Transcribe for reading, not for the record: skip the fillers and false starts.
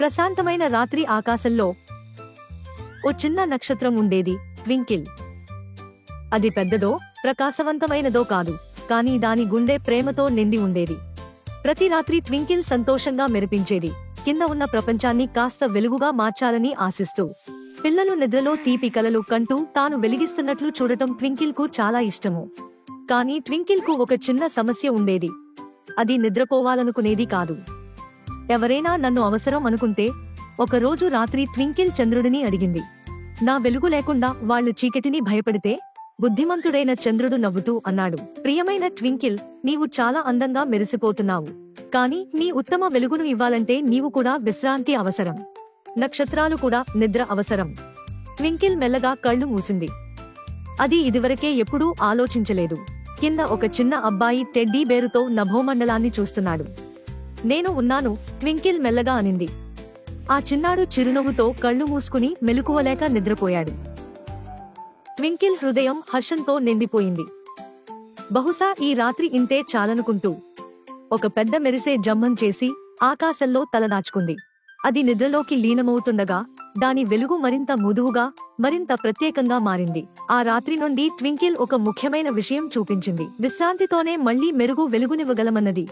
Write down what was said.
ప్రశాంతమైన రాత్రి ఆకాశంలో ఓ చిన్న నక్షత్రం ఉండేది, ట్వింకిల్. అది పెద్దదో ప్రకాశవంతమైనదో కాదు, కానీ దాని గుండె ప్రేమతో నిండి ఉండేది. ప్రతి రాత్రి ట్వింకిల్ సంతోషంగా మెరిపించేది, కింద ఉన్న ప్రపంచాన్ని కాస్త వెలుగుగా మార్చాలని ఆశిస్తూ. పిల్లలు నిద్రలో తీపి కలలు కంటూ తాను వెలిగిస్తున్నట్లు చూడటం ట్వింకిల్ కు చాలా ఇష్టము. కానీ ట్వింకిల్ కు ఒక చిన్న సమస్య ఉండేది. అది నిద్రపోవాలనుకునేది కాదు. ఎవరైనా నన్ను అవసరం అనుకుంటే. ఒకరోజు రాత్రి ట్వింకిల్ చంద్రుడిని అడిగింది, నా వెలుగు లేకుండా వాళ్లు చీకటిని భయపడితే? బుద్ధిమంతుడైన చంద్రుడు నవ్వుతూ అన్నాడు, ప్రియమైన ట్వింకిల్, నీవు చాలా అందంగా మెరిసిపోతున్నావు. కానీ నీ ఉత్తమ వెలుగును ఇవ్వాలంటే నీవు కూడా విశ్రాంతి అవసరం. నక్షత్రాలు కూడా నిద్ర అవసరం. ట్వింకిల్ మెల్లగా కళ్ళు మూసింది. అది ఇదివరకే ఎప్పుడూ ఆలోచించలేదు. కింద ఒక చిన్న అబ్బాయి టెడ్డీ బేరుతో నభోమండలాన్ని చూస్తున్నాడు. నేను ఉన్నాను, ట్వింకిల్ మెల్లగా అనింది. ఆ చిన్నాడు చిరునవ్వుతో కళ్ళు మూసుకుని మెలకువలేక నిద్రపోయాడు. ట్వింకిల్ హృదయం హర్షంతో నిండిపోయింది. బహుశా ఈ రాత్రి ఇంతే చాలనుకుంటూ ఒక పెద్ద మెరిసే జమ్మం చేసి ఆకాశంలో తలదాచుకుంది. అది నిద్రలోకి లీనమవుతుండగా దాని వెలుగు మరింత మృదువుగా, మరింత ప్రత్యేకంగా మారింది. ఆ రాత్రి నుండి ట్వింకిల్ ఒక ముఖ్యమైన విషయం చూపించింది. విశ్రాంతితోనే మళ్లీ మెరుగు వెలుగునివ్వగలమన్నది.